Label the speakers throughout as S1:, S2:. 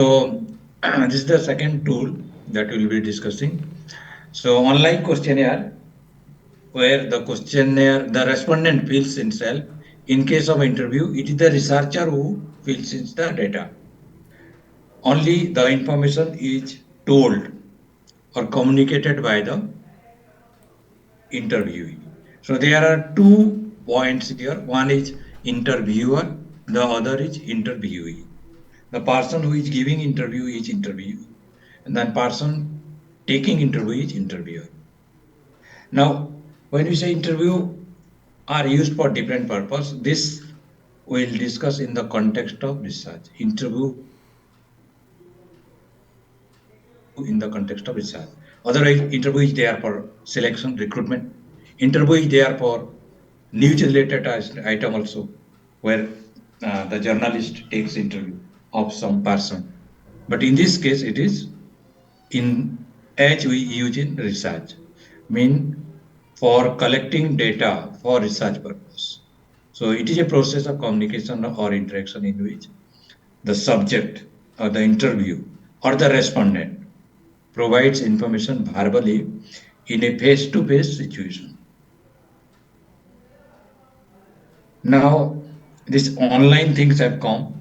S1: So this is the second tool that we'll be discussing. So online questionnaire, where the respondent fills himself. In case of interview, it is the researcher who fills in the data. Only the information is told or communicated by the interviewee. So there are 2 points here. One is interviewer, the other is interviewee. The person who is giving interview is interviewee, and then person taking interview is interviewer. Now, when we say interview are used for different purpose, this we'll discuss in the context of research. Interview in the context of research. Otherwise, interview is there for selection, recruitment. Interview is there for news related item also, where the journalist takes interview of some person. But in this case, it is in as we use in research, mean for collecting data for research purpose. So it is a process of communication or interaction in which the subject or the interview or the respondent provides information verbally in a face-to-face situation. Now, these online things have come.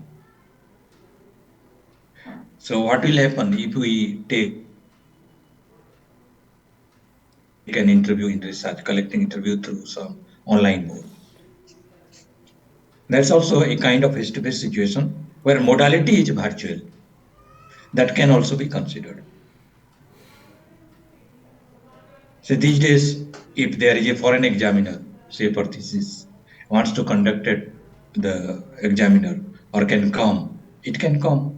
S1: So what will happen if we take an interview in research, collecting interview through some online mode? That's also a kind of face-to-face situation where modality is virtual. That can also be considered. So these days, if there is a foreign examiner, say for thesis, wants to conduct it, the examiner or can come, it can come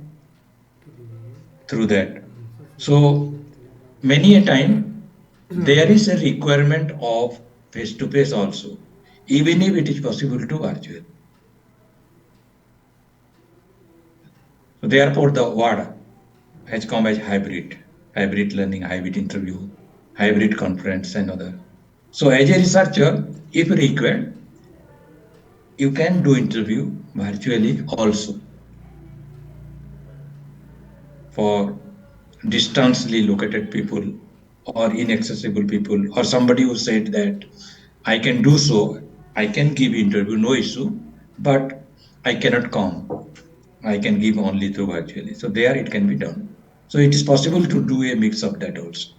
S1: through that. So many a time there is a requirement of face-to-face also, even if it is possible to virtual. So therefore, the word has come as hybrid learning, hybrid interview, hybrid conference, and other. So as a researcher, if required, you can do interview virtually also for distantly located people or inaccessible people or somebody who said that I can do so, I can give interview, no issue, but I cannot come. I can give only through virtually. So there it can be done. So it is possible to do a mix of that also.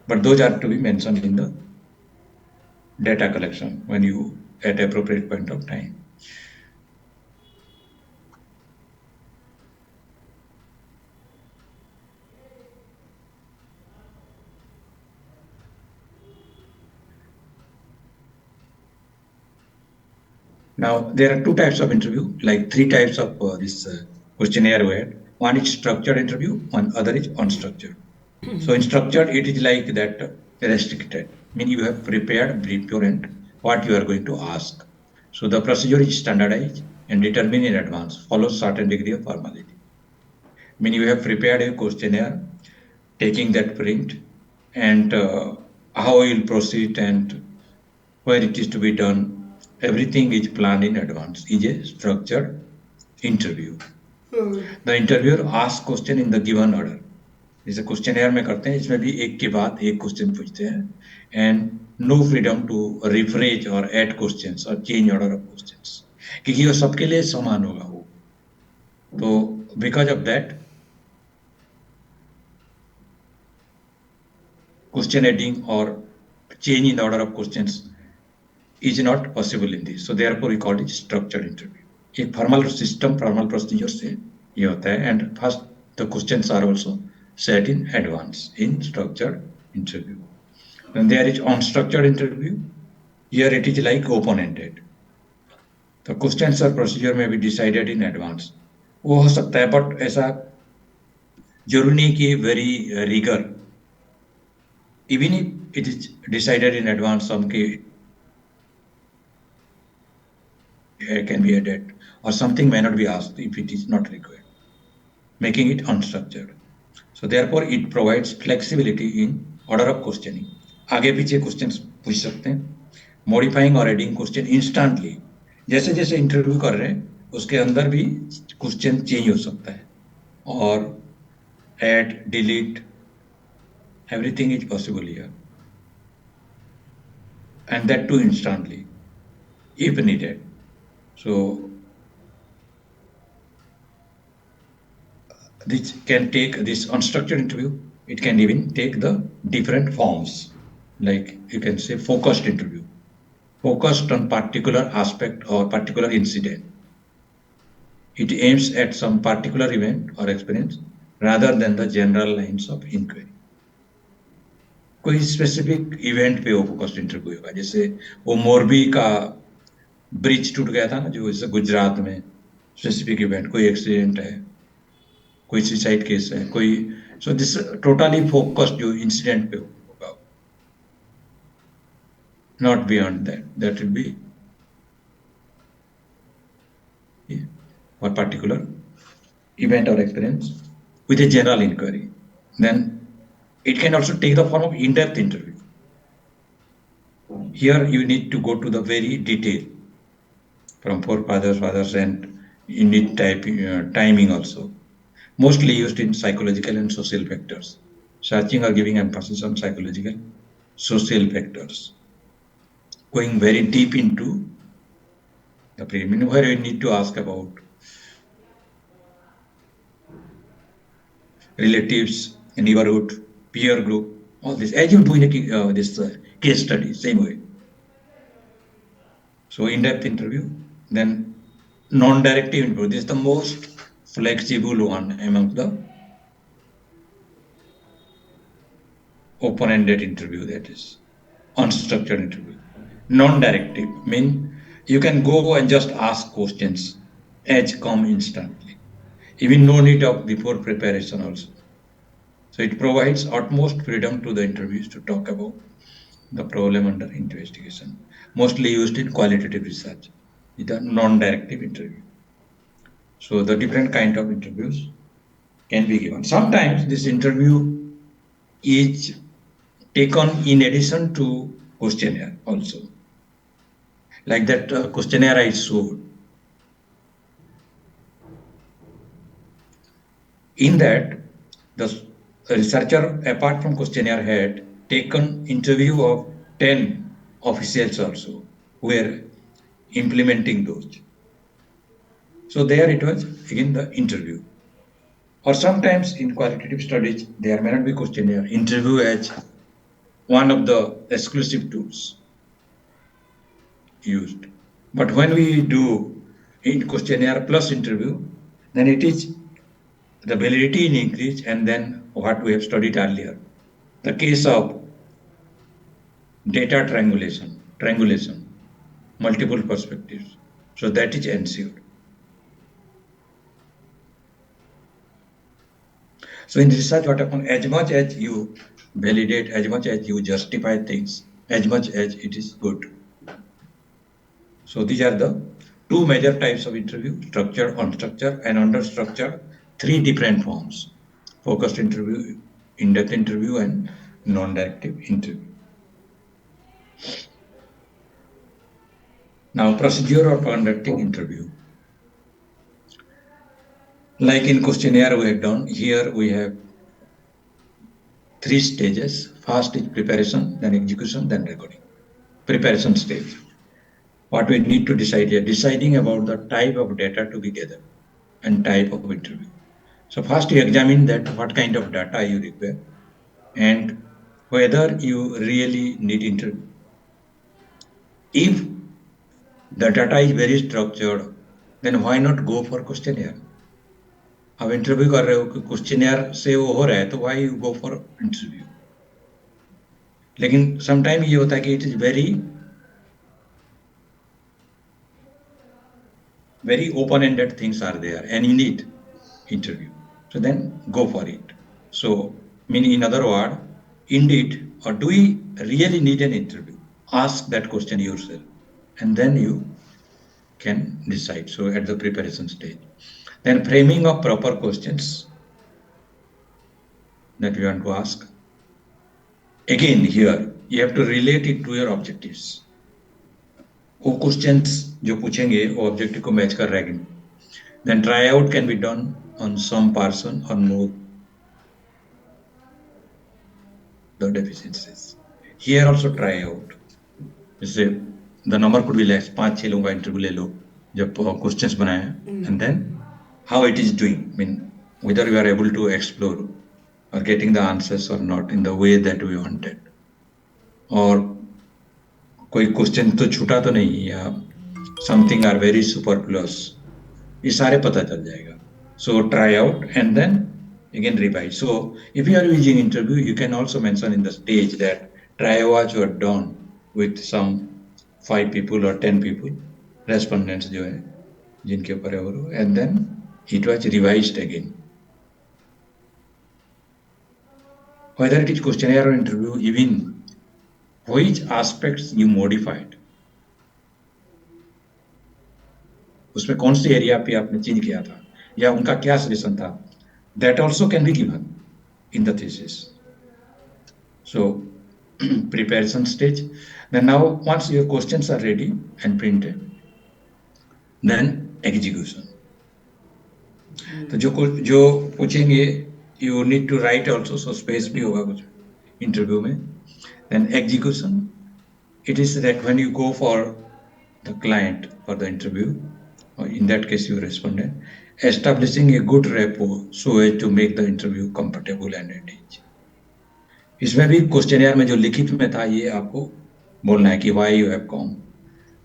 S1: But those are to be mentioned in the data collection when you at appropriate point of time. Now, there are 2 types of interview, like 3 types of this questionnaire where one is structured interview, one other is unstructured. So in structured, it is like that restricted, meaning you have prepared beforehand what you are going to ask. So the procedure is standardized and determined in advance, follows certain degree of formality. Meaning you have prepared a questionnaire, taking that print, and how you will proceed and where it is to be done. Everything is planned in advance. Is a structured interview. The interviewer asks question in the given order. जैसे क्वेश्चनएयर में करते हैं, इसमें भी एक के बाद एक क्वेश्चन पूछते हैं and no freedom to rephrase और ऐड क्वेश्चंस और चेंज ऑर्डर ऑफ क्वेश्चंस, क्योंकि वो सबके लिए समान होगा वो. तो because of that question adding or change in the order of questions is not possible in this. So therefore we call it structured interview. एक formal system, formal procedure से ये होता है, and first the questions are also set in advance in structured interview. Then there is unstructured interview. Here it is like open-ended. The questions or procedure may be decided in advance. वो हो सकता है, but ऐसा जरूरी नहीं कि very rigor. Even if it is decided in advance, some can be added or something may not be asked if it is not required, making it unstructured. So therefore it provides flexibility in order of questioning. आगे पीछे questions पूछ सकते हैं, modifying or adding question instantly. जैसे जैसे interview कर रहे हैं उसके अंदर भी क्वेश्चन चेंज हो सकता है. or add, delete, everything is possible here. And that too instantly, if needed. So this can take this unstructured interview, it can even take the different forms. Like you can say focused interview, focused on particular aspect or particular incident. It aims at some particular event or experience rather than the general lines of inquiry. कोई specific event पे वो focused interview होगा, जैसे वो मोरबी का bridge टूट गया था ना, जो इस गुजरात में, स्पेसिफिक इवेंट, कोई एक्सीडेंट है, कोई सुसाइड केस है, कोई, सो दिस टोटली फोकस्ड जो इंसिडेंट पे होगा, not beyond that, that will be for particular event or experience with a general inquiry. Then it can also take the form of in-depth interview. Here you need to go to the very detail from forefathers, fathers, and you need timing also. Mostly used in psychological and social factors. Searching or giving emphasis on psychological, social factors. Going very deep into the preliminary, where you need to ask about relatives, neighborhood, peer group, all this, as you do in this case study, same way. So in-depth interview, then non-directive interview. This is the most flexible one among the open-ended interview, that is unstructured interview. Non-directive mean you can go and just ask questions as come instantly, even no need of before preparation also. So it provides utmost freedom to the interviews to talk about the problem under investigation, mostly used in qualitative research, with a non-directive interview. So the different kind of interviews can be given. Sometimes this interview is taken in addition to questionnaire also. Like that questionnaire I showed. In that, the researcher, apart from questionnaire, had taken interview of 10 officials also who were implementing those. So there it was again the interview. Or sometimes in qualitative studies, there may not be questionnaire, interview as one of the exclusive tools used. But when we do in questionnaire plus interview, then it is the validity in increase, and then what we have studied earlier, the case of data triangulation, multiple perspectives. So that is ensured. So in research, what happens, as much as you validate, as much as you justify things, as much as it is good. So these are the two major types of interview: structured, unstructured, and under structure, three different forms: focused interview, in-depth interview, and non-directive interview. Now, procedure of conducting interview. Like in questionnaire we have done, here we have three stages. First is preparation, then execution, then recording. Preparation stage. What we need to decide here, deciding about the type of data to be gathered and type of interview. So first you examine that what kind of data you require and whether you really need interview. If the data is very structured, then why not go for questionnaire? अब interview कर रहे हो कि questionnaire से वो हो रहा है, तो why you go for interview. लेकिन समटाइम ये होता है कि it is very open-ended things are there and you need interview, so then go for it. So meaning, in other word, indeed, or do we really need an interview? Ask that question yourself and then you can decide. So at the preparation stage, then framing of proper questions that you want to ask. Again, here you have to relate it to your objectives. वो questions जो पूछेंगे वो objective को match कर रहा है. Then try out can be done on some person or know the deficiencies. Here also try out. जैसे the number could be less, 5-6 लोगों का इंटरव्यू ले लो जब क्वेश्चंस बनाए and then how it is doing. I mean whether you are able to explore or getting the answers or not in the way that we wanted. और कोई question तो छूटा तो नहीं या समथिंग आर वेरी सुपरफ्लुअस, ये सारे पता चल जाएगा. So try out and then again revise. So if you are using interview, you can also mention in the stage that try what you have done with some 5 people or 10 people, respondents जो है जिनके ऊपर है वो, and then it was revised again. Whether it is questionnaire or interview, even which aspects you modified, उसमें कौन सी area पे आपने चेंज किया था या उनका क्या सजेशन था, that also can be given in the thesis. So preparation stage. Then now once your questions are ready and printed, then execution. तो जो पूछेंगे you need to write also, so space भी होगा कुछ इंटरव्यू में. Then execution, it is that when you go for the client for the interview, or in that case your respondent, establishing a good rapport so as to make the interview comfortable and engaging. इसमें भी questionnaire में जो लिखित में था ये आपको बोलना है कि why you have come,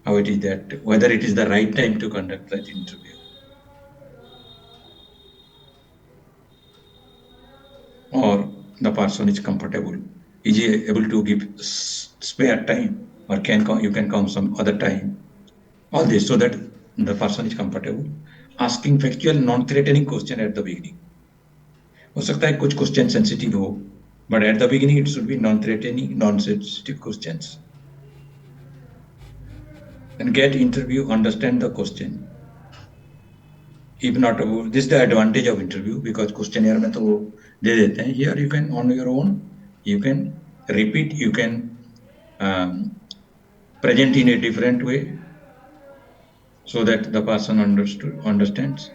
S1: how it is that, whether it is the right time to conduct that interview, or the person is comfortable, is he able to give spare time, or you can come some other time, all this, so that the person is comfortable. Asking factual non-threatening question at the beginning. हो सकता है कुछ question sensitive हो, but at the beginning it should be non-threatening, non-sensitive questions. And get interview, understand the question. If not, this is the advantage of interview, because questionnaire में तो दे देते हैं. Here you can on your own, you can repeat, you can present in a different way so that the person understands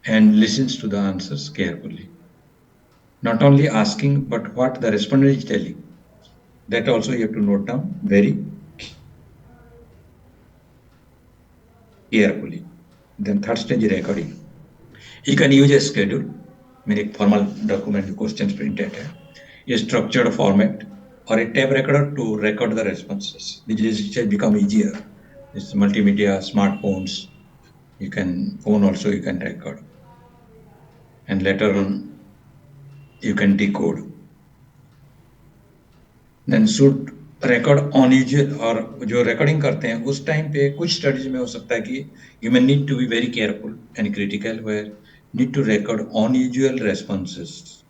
S1: and listens to the answers carefully. Not only asking, but what the respondent is telling. That also you have to note down very carefully. Then third stage is recording. You can use a schedule, meaning formal document questions printed, a structured format, or a tape recorder to record the responses. This has become easier. It's multimedia, smartphones. You can phone also you can record, and later on you can decode. Then should record unusual, और जो recording करते हैं उस time पे कुछ studies में हो सकता है कि you may need to be very careful and critical where need to record unusual responses.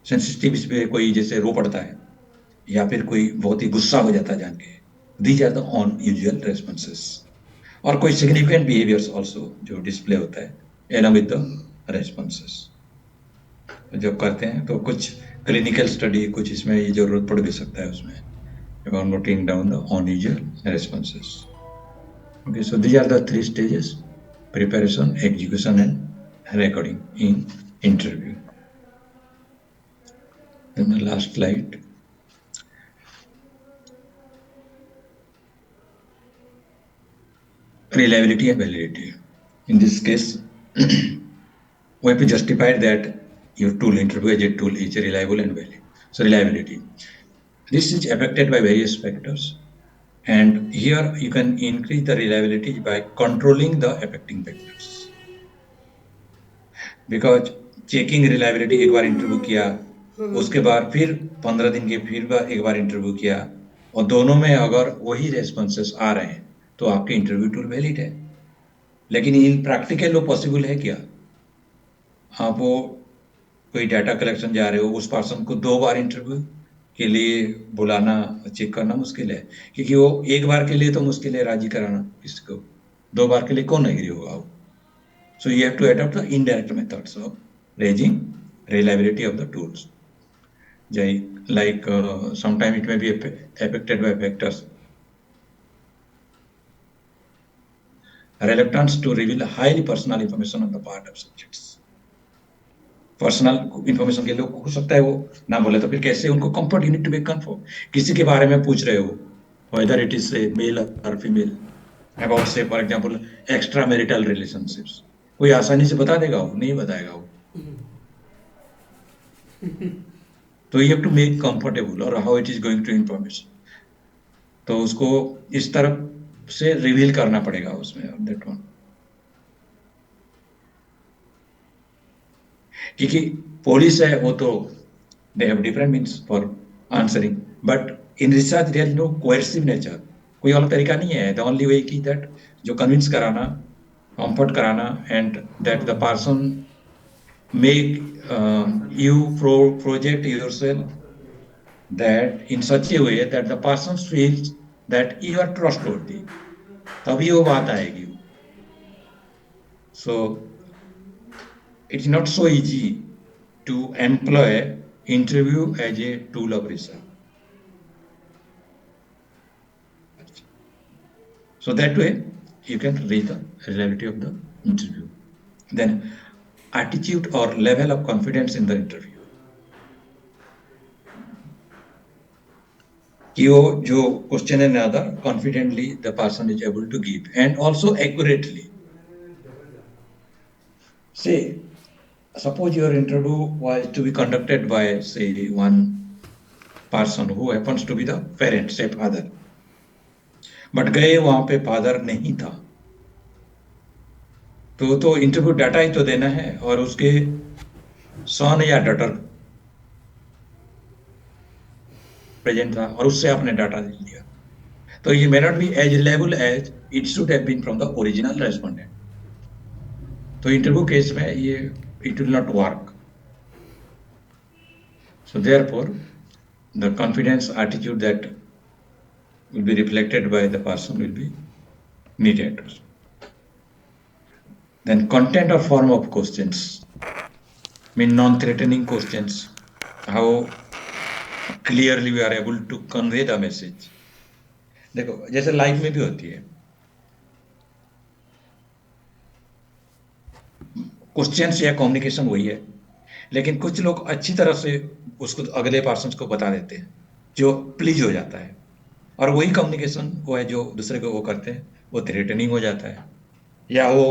S1: Sensitive पे कोई जैसे रो पड़ता है या फिर कोई बहुत ही गुस्सा हो जाता है जान के, these are the unusual responses. और कोई significant behaviors also जो display होता है along with the responses. जब करते हैं तो कुछ क्लिनिकल स्टडी कुछ इसमें ये जरूरत पड़ भी सकता है उसमें, about noting down the unusual responses. Okay, so these are the 3 stages: preparation, execution, and recording in interview. Then the last slide. Reliability and validity. In this case, we have to justify that your tool, interview as a tool, is reliable and valid. So reliability. This is affected by various factors, and here you can increase the reliability by controlling the affecting factors. Because checking reliability, एक बार interview किया, उसके बाद फिर 15 दिन के फिर एक बार interview किया, और दोनों में अगर वही रेस्पॉन्सेस आ रहे हैं तो आपके इंटरव्यू टूल वैलिड है. लेकिन इन प्रैक्टिकल वो पॉसिबल है क्या? आप वो कोई डाटा कलेक्शन जा रहे हो, उस पर्सन को 2 बार इंटरव्यू के लिए बुलाना, चेक करना मुश्किल है, क्योंकि वो एक बार के लिए तो मुश्किल है राजी कराना किसी को, 2 बार के लिए कौन एग्री होगा वो. So you have to adopt the indirect methods of raising reliability of the tools. Like sometimes it may be affected by factors reluctance to reveal highly personal information on the part of subjects. Personal information के लोग हो सकता है वो ना बोले, तो फिर कैसे उनको comfort, you need to be comfort. किसी के बारे में पूछ रहे हो, whether it is a male or female, about say for example extra marital relationships, कोई आसानी से बता देगा? वो नहीं बताएगा वो. तो you have to make comfortable or how it is going to information, तो उसको इस तरफ से रिवील करना पड़ेगा उसमें, that one. क्योंकि पुलिस है वो तो they have different means for answering, but in research there is no coercive nature. कोई और तरीका नहीं है. The only way की that जो convince कराना, comfort कराना, and that the person make you project yourself that in such a way that the person feels that you are trustworthy, तभी वो बात आएगी. So it's not so easy to employ interview as a tool of research. So that way you can read the reliability of the interview. Then attitude or level of confidence in the interview. कि वो जो question and other confidently the person is able to give and also accurately. Say, suppose your interview was to be conducted by say one person who happens to be the parent, say father, but गए वहां पे father नहीं था, तो interview data ही तो देना है, और उसके सन या डॉटर प्रेजेंट था और उससे आपने डाटा लिया, तो ये may not be as level as it should have been from the original respondent. तो इंटरव्यू केस में ये it will not work. So therefore the confidence attitude that will be reflected by the person will be needed. Then content or form of questions, mean non-threatening questions, how clearly we are able to convey the message. देखो जैसे life में भी होती है, questions या communication वही है, लेकिन कुछ लोग अच्छी तरह से उसको अगले पर्सन को बता देते हैं जो प्लीज हो जाता है, और वही कम्युनिकेशन वो है जो दूसरे को वो करते हैं वो थ्रेटनिंग हो जाता है, या वो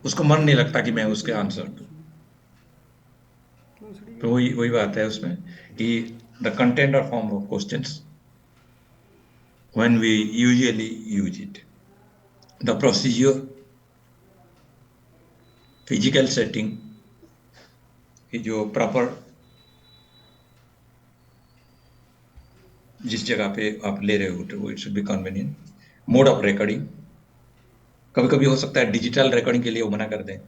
S1: उसको मन नहीं लगता कि मैं उसके आंसर दूं. तो वही बात है उसमें कि द कंटेंट और form of questions when we usually use it, the procedure, physical setting की जो प्रॉपर जिस जगह पे आप ले रहे हो तो it should be convenient. Mode of recording, कभी कभी हो सकता है डिजिटल रिकॉर्डिंग के लिए वो मना कर दें,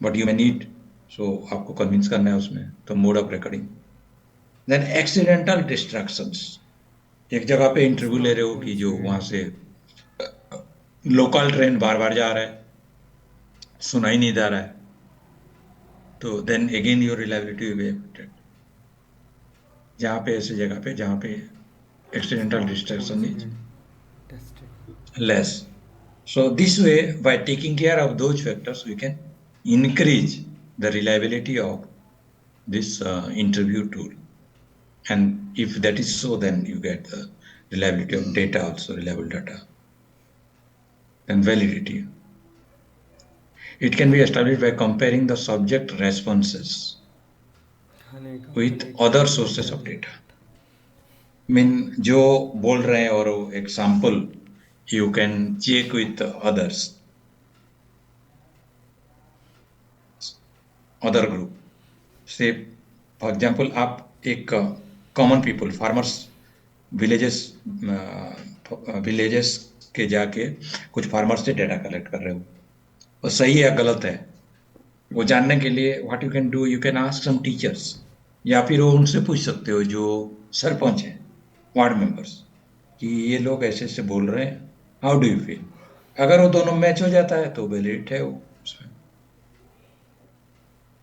S1: but you may need, so आपको कन्विंस करना है उसमें, तो mode of recording. Then accidental distractions, एक जगह पे इंटरव्यू ले रहे हो कि जो वहां से लोकल ट्रेन बार बार जा रहा है, सुनाई नहीं दे रहा है, तो then again your reliability will be affected. जहाँ पे ऐसे जगह पे जहाँ पे accidental distraction is less. So this way, by taking care of those factors, we can increase the reliability of this interview tool. And if that is so, then you get the reliability of data also, reliable data. And validity. It can be established by comparing the subject responses with other sources of data. I mean, जो बोल रहे हैं और example you can check with others, other group. Say for example, आप एक common people, farmers, villages के जाके कुछ farmers से data collect कर रहे हो, वो सही है गलत है वो जानने के लिए what you can do, you can ask some teachers, या फिर वो उनसे पूछ सकते हो जो सरपंच हैं, वार्ड मेंबर्स, कि ये लोग ऐसे ऐसे बोल रहे हैं, हाउ डू यू फील. अगर वो दोनों मैच हो जाता है तो वैलिड है वो उसमें.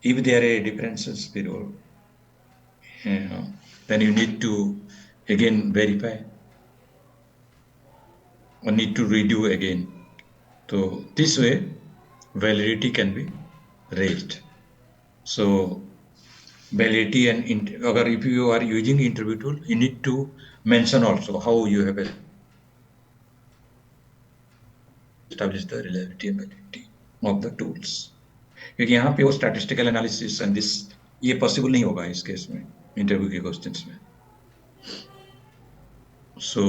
S1: इफ देयर आर डिफरेंसेस फिर वो then you need to again verify or need to redo again. So this way, validity can be raised. So validity and if you are using interview tool, you need to mention also how you have establish the reliability and validity of the tools. क्योंकि यहाँ पे वो statistical analysis and this ये possible नहीं होगा इस case में, interview के क्वेश्चंस में. So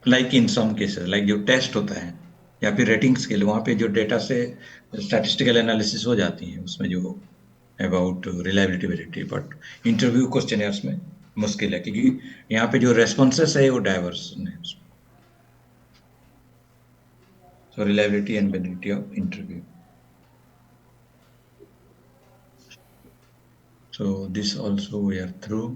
S1: like in some cases, like जो टेस्ट होता है या फिर रेटिंग स्केल, वहाँ पे जो डेटा से स्टैटिस्टिकल एनालिसिस हो जाती है उसमें जो about reliability validity, but interview question में मुश्किल है क्योंकि यहाँ पे जो रेस्पॉन्सेस है वो डाइवर्स है. So reliability and validity of interview. So this also we are through.